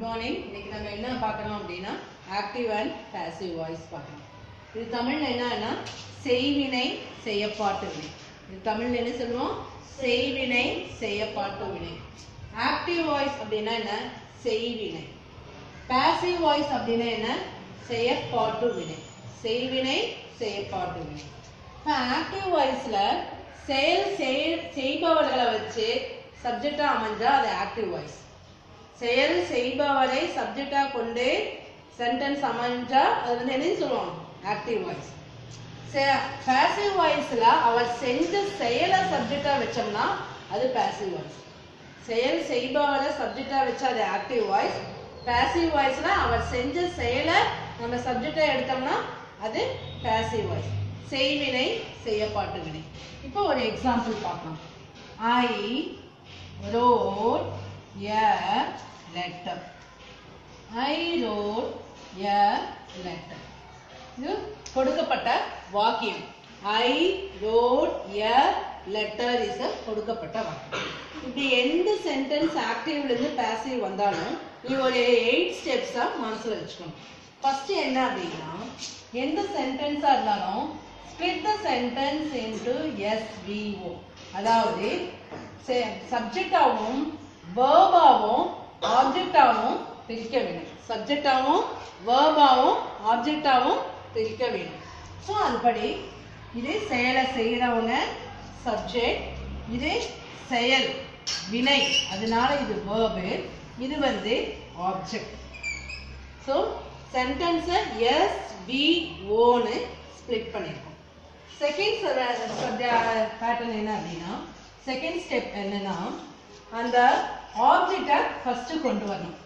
morning. இன்னைக்கு நம்ம என்ன பார்க்கறோம் அப்படினா active and passive voice பார்க்கறோம். இது தமிழ்ல என்னன்னா செய்வினை செய்யப்பாட்டு வினை. இது தமிழ்ல என்ன சொல்லுவோம்? செய்வினை செய்யப்பாட்டு வினை. active voice அப்படினா என்ன? செய்வினை. passive voice அப்படினா என்ன? செய்யப்பாட்டு வினை. செய்வினை செய்யப்பாட்டு வினை. இப்ப active voiceல செய்பவர்களை வச்சு சப்ஜெக்டா அமைஞ்சா அது active voice. செயல் செய்பவரை சப்ஜெக்டா கொண்டு சென்டென்ஸ் அமைஞ்சா அது வந்து என்ன சொல்லுவாங்க? Active voice. பாசிவ் வாய்ஸ்ல அவர் செஞ்ச செயலை சப்ஜெக்டா வச்சோம்னா அது பாசிவ் வாய்ஸ். செயல் செய்பவரை சப்ஜெக்டா வச்சா அது ஆக்டிவ் வாய்ஸ். பாசிவ் வாய்ஸ்ல அவர் செஞ்ச செயலை நம்ம சப்ஜெக்டா எடுத்தோம்னா அது பாசிவ் வாய்ஸ். செய்வினை செய்யப்பாட்டு வினை. இப்போ ஒரு எக்ஸாம்பிள் பார்க்கலாம். I wrote a letter. I wrote a letter. இது கொடுக்கப்பட்ட வாக்கியம். I wrote a letter is a கொடுக்கப்பட்ட வாக்கியம். இப்படி எந்த சென்டென்ஸ் ஆக்டிவ்ல இருந்து பாசிவ் வந்தாலும் நீ ஒரு 8 ஸ்டெப்ஸா மனசுல வச்சுக்கணும். ஃபர்ஸ்ட் என்ன அப்படின்னா எந்த சென்டென்ஸா இருந்தாலும் split the sentence into SVO. அதாவது சப்ஜெக்டாவும் வேர்பாவும் ஆப்ஜெக்டாவும் பிரிக்க வேண்டும். சப்ஜெக்டாவும் வேர்பாவும் ஆப்ஜெக்டாவும் பிரிக்க வேண்டும். ஸோ அதுபடி இது செயலை செய்கிறவங்க சப்ஜெக்ட், இது செயல் வினை, அதனால இது வேர்பு, இது வந்து ஆப்ஜெக்ட். ஸோ சென்டென்ஸை SVOன்னு ஸ்ப்ளிட் பண்ணியிருக்கோம். செகண்ட் பேட்டர்ன் என்ன அப்படின்னா செகண்ட் ஸ்டெப் என்னன்னா அந்த ஆப்ஜெக்டை ஃபர்ஸ்ட் கொண்டு வரணும்.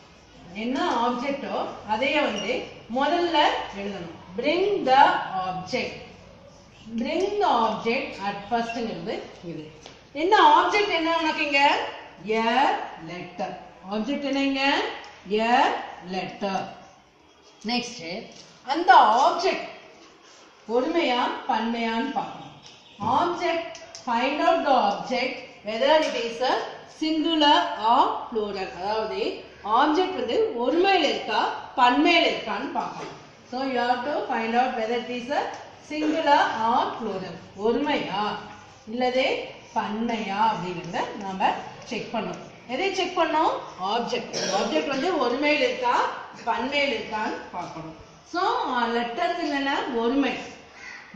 என்ன ஆப்ஜெக்டோ அதையே வந்து முதல்ல எழுதணும். bring the object. bring the object at firstங்கிறது இது. என்ன ஆப்ஜெக்ட் என்ன உனக்குங்க? a letter. ஆப்ஜெக்ட் என்னங்க? a letter. நெக்ஸ்ட் அந்த ஆப்ஜெக்ட் ஒருமையா பன்மையான்னு பார்க்கணும். Object find out the object whether it is a singular or plural. அதாவது ஆப்ஜெக்ட் வந்து ஒருமையில இருக்கா பன்மையில இருக்கான்னு பார்க்கணும். So you have to find out whether it is a singular or plural. ஒருமையா இல்லதே பன்மையா அப்படிங்கறத நாம செக் பண்ணணும். எதை செக் பண்ணோம்? ஆப்ஜெக்ட். ஆப்ஜெக்ட் வந்து ஒருமையில இருக்கா பன்மையில இருக்கான்னு பார்க்கணும். So லெட்டர் இல்லைன்னா ஒருமை,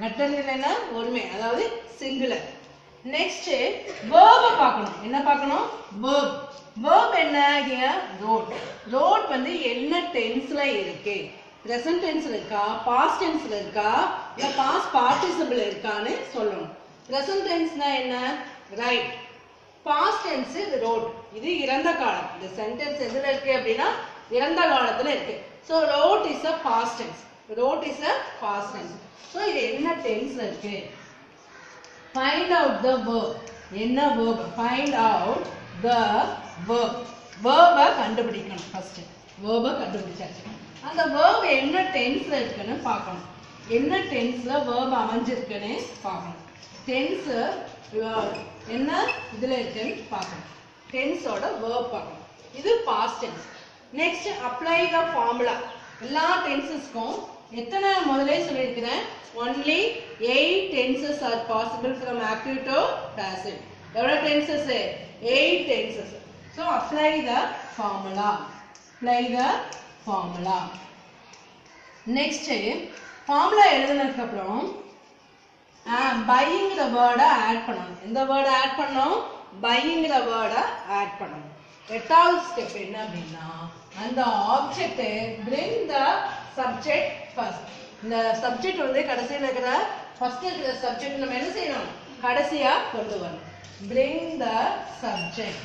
லெட்டர் இல்லைன்னா ஒருமை, அதாவது சிங்குலர். நெக்ஸ்ட் verb பார்க்கணும். என்ன பார்க்கணும்? verb. verb என்ன? here wrote. wrote வந்து என்ன டென்ஸ்ல இருக்கு? present tenseல இருக்கா, past tenseல இருக்கா, இல்ல past participle இருக்கான்னு சொல்லணும். present tenseனா என்ன? write. past tense wrote. இது இறந்த காலம். இந்த சென்டென்ஸ் எதுல இருக்கு அப்படின்னா இறந்த காலத்துல இருக்கு. so wrote is a past tense. wrote is a past tense. so இது என்ன டென்ஸ்ல இருக்கு? find out the verb. என்ன verb? find out the verb. verb கண்டுபிடிக்கணும். ஃபர்ஸ்ட் verb கண்டுபிடிச்சாச்சு. அந்த verb என்ன டென்ஸ்ல இருக்குன்னு பார்க்கணும். என்ன டென்ஸ்ல verb அமைஞ்சிருக்குன்னு பார்க்கணும். டென்ஸ் என்ன இதுல இருக்குன்னு பார்க்கணும். டென்ஸோட verb பார்க்கணும். இது past tense. Next apply the formula. எல்லா டென்சஸ்க்கும் எத்தனை முதல்ல சொல்லியிருக்கிறேன்? only 8 tenses are possible from active to passive. எவ்வளவு tenses? 8 tenses. so apply the formula. apply the formula. next formula எழுதுனதுக்கு அப்புறம் buying the word ஆட் பண்ணணும். எந்த வேர்ட் ஆட் பண்ணணும்? buying the word add பண்ணணும். எட்டாவது ஸ்டெப் என்ன அப்படின்னா அந்த object bring the subject first. இந்த சப்ஜெக்ட் வந்து கடைசியில் இருக்கிற ஃபர்ஸ்ட் இருக்கிற சப்ஜெக்ட் நம்ம என்ன செய்யணும்? கடைசியா கொண்டு வரணும். bring the subject.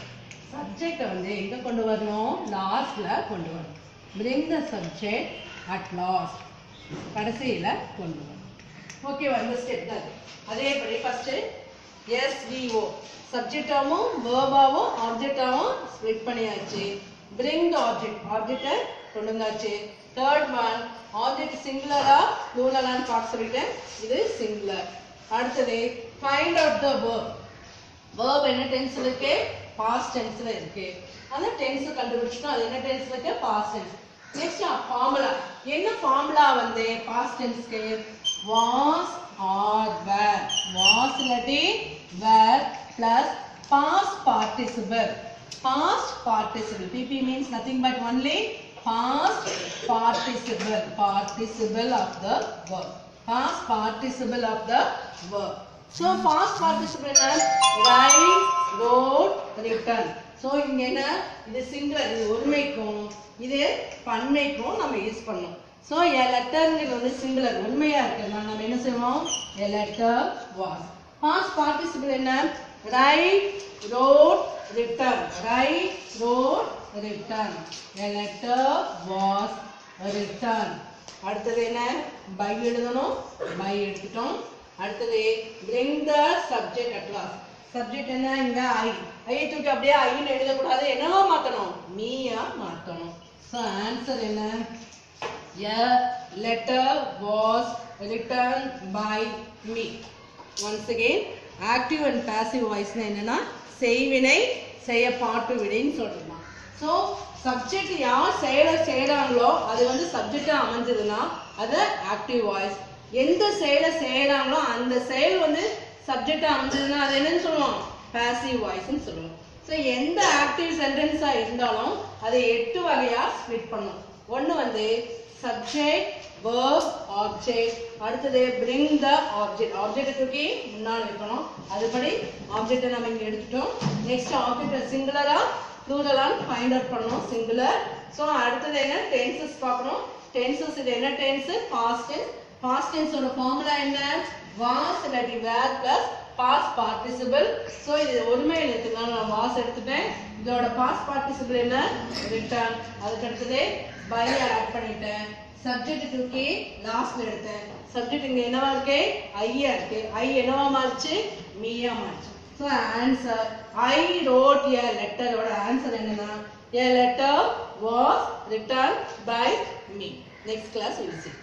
சப்ஜெக்ட் வந்து எங்க கொண்டு வரணும்? லாஸ்ட்ல கொண்டு வரணும். bring the subject at last. கடைசியில கொண்டு வரணும். ஓகேவா? இந்த ஸ்டெப் தான். அதேபடி ஃபர்ஸ்ட் SVO சப்ஜெக்டாவும் வேர்பாவும் ஆப்ஜெக்டாவும் ஸ்ப்ளிட் பண்ணியாச்சு. bring the object. ஆப்ஜெக்ட்டை கொண்டு வந்தாச்சு. தேர்ட் ஒன் ஆப்ஜெக்ட் சிங்குலரா ப்ளூரலான்னு பார்க்க சொல்லிட்டேன். இது சிங்குலர். அடுத்தது find out the verb. verb என்ன டென்ஸ்ல இருக்கு? past tenseல இருக்கு. அந்த டென்ஸ் கண்டுபிடிச்சிட்டோம். அது என்ன டென்ஸ் இருக்கு? Past tense. Next formula. என்ன ஃபார்முலா வந்து பாஸ்ட் டென்ஸ்க்கு? was or were. was இல்லாட்டி were plus past participle. Past participle. PP means nothing but only past participle. Participle of the verb. Past participle of the verb. So past participle என்ன? write, wrote, written. So இங்க என்ன? இது singular, இது ஒருமைக்கும் இது பன்மைக்கும் நம்ம use பண்ணோம். So a letter வந்து singular, ஒருமையா இருக்குன்னா நம்ம என்ன செய்வோம்? a letter was. Past participle என்ன? write, wrote, written. write, wrote, written. a letter was written. அடுத்தது என்ன? by எழுதணும். by எடுத்துட்டோம். அடுத்தது bring the subject at last. subject என்ன? இங்க I. I தூக்கி அப்படியே I ன்னு எழுத கூடாது. என்னவா மாத்தணும்? me-ஆ மாத்தணும். So answer என்ன? a letter was written by me. Once again, active and passive voice என்னன்னா செய்வினை செய்யப்பாட்டு வினைன்னு சொல்றோம். So subject யார் செயலை செய்றாங்களோ அது வந்து சப்ஜெக்டா அமைஞ்சதுன்னா அது ஆக்டிவ் வாய்ஸ். எந்த செயலை செய்றாங்களோ அந்த செயல் வந்து சப்ஜெக்டா அமைஞ்சதுன்னா அது என்னன்னு சொல்லுவோம்? பாசிவ் வாய்ஸ்னு சொல்லுவோம். ஸோ எந்த ஆக்டிவ் சென்டென்ஸா இருந்தாலும் அதை 8 வகையா ஸ்ப்ளிட் பண்ணும். ஒன்று வந்து சப்ஜெக்ட், verb, object. அடுத்தது bring the object. object தூக்கி முன்னாடி வைக்கணும். அதுபடி ஆப்ஜெக்டை நம்ம இங்க எடுத்துட்டோம். நெக்ஸ்ட் ஆப்ஜெக்ட் சிங்குலரா ப்ளூரலா ஃபைண்ட் அவுட் பண்ணணும். சிங்குலர். ஸோ அடுத்தது என்ன? டென்சஸ் பார்க்கணும். டென்சஸ் இது என்ன டென்ஸ்? Past tense. பாஸ்ட் டென்ஸோட ஃபார்முலா என்ன? was இல்லாட்டி were plus past participle. So இது ஒருமையில் எடுத்துக்கலாம். நான் was எடுத்துட்டேன். இதோட past participle என்ன? return. அதுக்கு அடுத்தது by ஆட் பண்ணிட்டேன். சப்ஜெக்ட் தூக்கி லாஸ்ட்ல எடுத்தேன். சப்ஜெக்ட் இங்க என்னவா இருக்கு? ஐயா இருக்கு. ஐ என்னவா மாறுச்சு? மீயா மாறுச்சு. So answer I wrote a letter. ஓட ஆன்சர் என்னன்னா a letter was written by me. Next class we will see.